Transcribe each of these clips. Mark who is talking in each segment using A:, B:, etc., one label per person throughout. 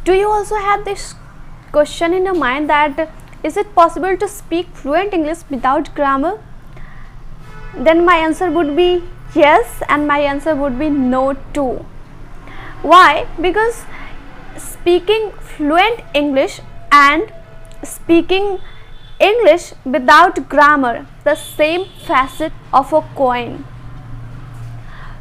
A: Do you also have this question in your mind that is it possible to speak fluent English without grammar? Then my answer would be yes, and my answer would be no too. Why? Because speaking fluent English and speaking English without grammar, the same facet of a coin.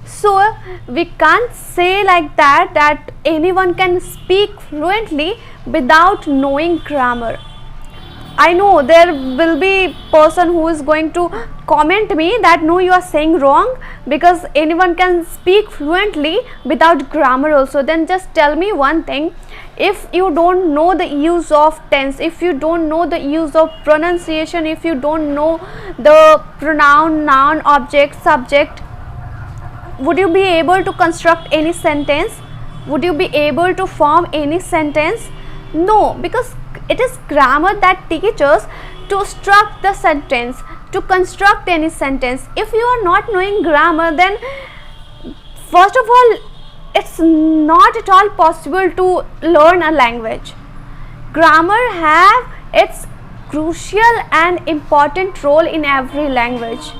A: So we can't say like that anyone can speak fluently without knowing grammar. I know there will be person who is going to comment me that no, you are saying wrong, because anyone can speak fluently without grammar also. Then just tell me one thing, if you don't know the use of tense, if you don't know the use of pronunciation, if you don't know the pronoun, noun, object, subject, would you be able to construct any sentence? Would you be able to form any sentence? No, because it is grammar that teaches to structure the sentence, to construct any sentence. If you are not knowing grammar, then first of all, it's not at all possible to learn a language. Grammar have its crucial and important role in every language.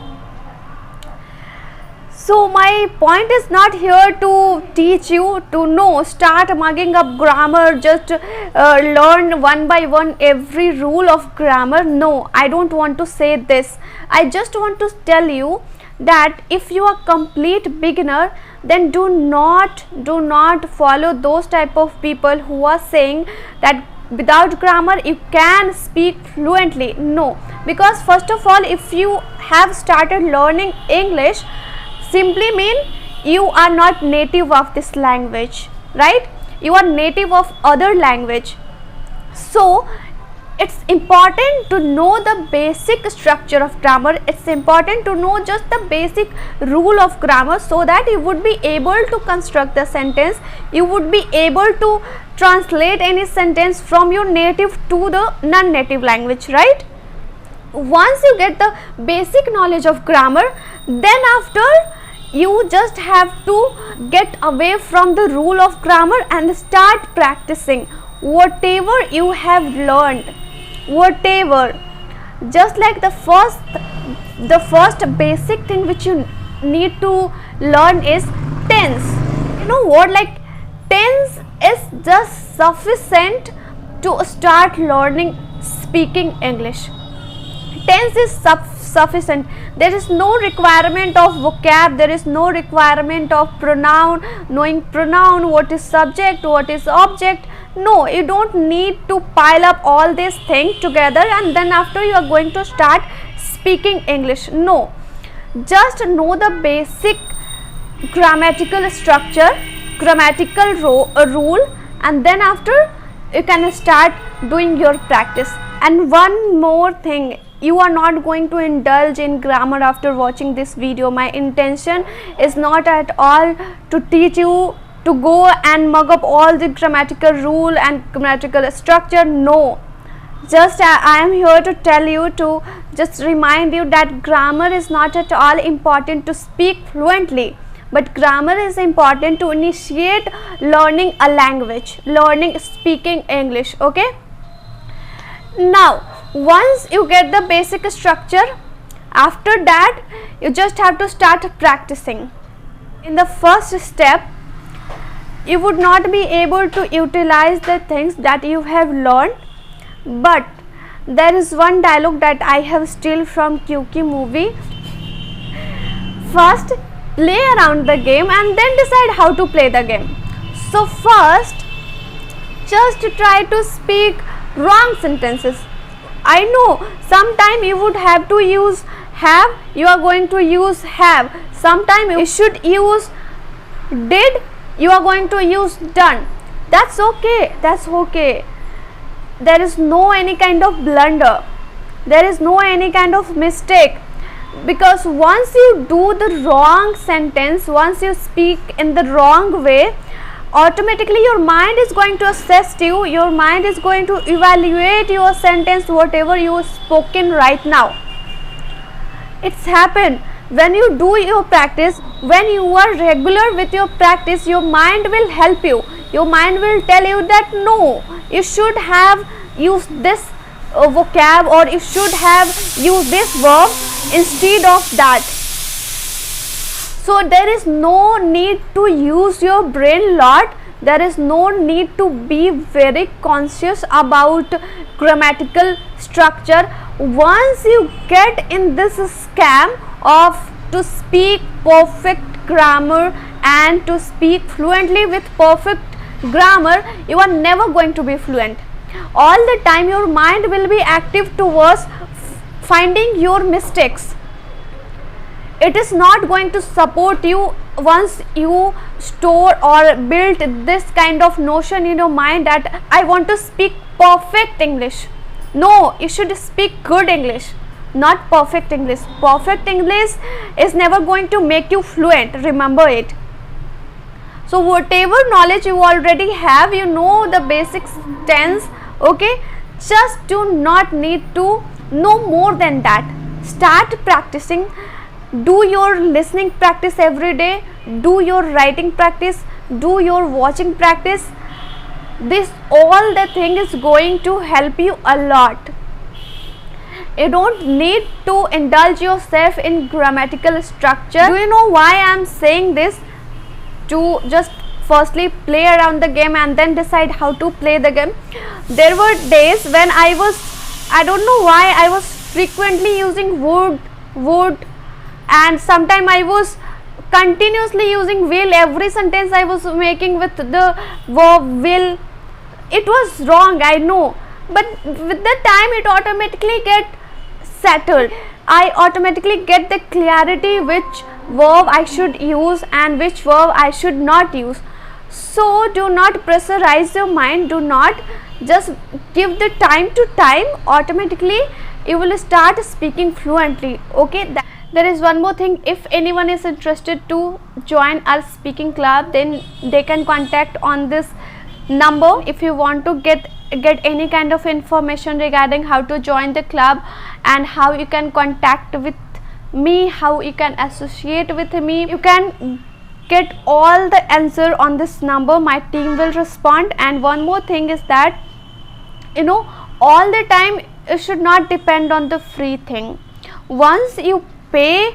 A: So my point is not here to teach you to start mugging up grammar, just learn one by one every rule of grammar. No, I don't want to say this. I just want to tell you that if you are complete beginner, then do not follow those type of people who are saying that without grammar you can speak fluently. No, because first of all, if you have started learning English, simply mean you are not native of this language, right? You are native of other language. So it's important to know the basic structure of grammar. It's important to know just the basic rule of grammar, so that you would be able to construct the sentence, you would be able to translate any sentence from your native to the non-native language, right? Once you get the basic knowledge of grammar, then after you just have to get away from the rule of grammar and start practicing whatever you have learned. Whatever, just like the first basic thing which you need to learn is tense. You know what, like tense is just sufficient to start learning speaking English. Tense is sufficient. There is no requirement of vocab, there is no requirement of pronoun, knowing pronoun, what is subject, what is object. No, you don't need to pile up all these things together and then after you are going to start speaking English. No, just know the basic grammatical structure, grammatical rule, and then after you can start doing your practice. And one more thing, you are not going to indulge in grammar after watching this video. My intention is not at all to teach you to go and mug up all the grammatical rule and grammatical structure. No, just I am here to tell you, to just remind you that grammar is not at all important to speak fluently, but grammar is important to initiate learning a language, learning speaking English. Okay, now once you get the basic structure, after that you just have to start practicing. In the first step, you would not be able to utilize the things that you have learned, but there is one dialogue that I have steal from Kyuki movie. First play around the game and then decide how to play the game. So first just try to speak wrong sentences. I know sometime you would have to use have, you are going to use have. Sometime you should use did, you are going to use done. That's okay, that's okay. There is no any kind of blunder, there is no any kind of mistake, because once you do the wrong sentence, once you speak in the wrong way, automatically your mind is going to assess you, your mind is going to evaluate your sentence, whatever you spoken right now. It's happened when you do your practice, when you are regular with your practice, your mind will help you. Your mind will tell you that no, you should have used this vocab, or you should have used this verb instead of that. So there is no need to use your brain lot. There is no need to be very conscious about grammatical structure. Once you get in this scam of to speak perfect grammar and to speak fluently with perfect grammar, you are never going to be fluent. All the time your mind will be active towards finding your mistakes. It is not going to support you once you store or build this kind of notion in your mind that I want to speak perfect English. No, you should speak good English, not perfect English. Perfect English is never going to make you fluent, remember it. So whatever knowledge you already have, you know the basics tense, okay, just do not need to know more than that. Start practicing. Do your listening practice every day, do your writing practice, do your watching practice. This all the thing is going to help you a lot. You don't need to indulge yourself in grammatical structure. Do you know why I am saying this? To just firstly play around the game and then decide how to play the game. There were days when I don't know why I was frequently using would, and sometimes I was continuously using will. Every sentence I was making with the verb will. It was wrong, I know, but with the time it automatically get settled. I automatically get the clarity which verb I should use and which verb I should not use. So do not pressurize your mind, do not, just give the time to time. Automatically you will start speaking fluently, okay. There is one more thing. If anyone is interested to join our speaking club, then they can contact on this number. If you want to get any kind of information regarding how to join the club and how you can contact with me, how you can associate with me, you can get all the answer on this number. My team will respond. And one more thing is that, you know, all the time you should not depend on the free thing. Once you pay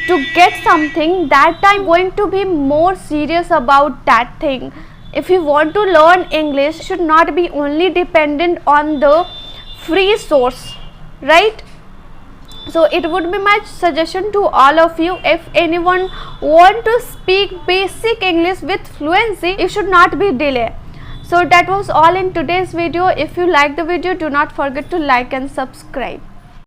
A: to get something, that time going to be more serious about that thing. If you want to learn English, should not be only dependent on the free source, right? So it would be my suggestion to all of you, if anyone want to speak basic English with fluency, you should not be delay. So that was all in today's video. If you like the video, do not forget to like and subscribe.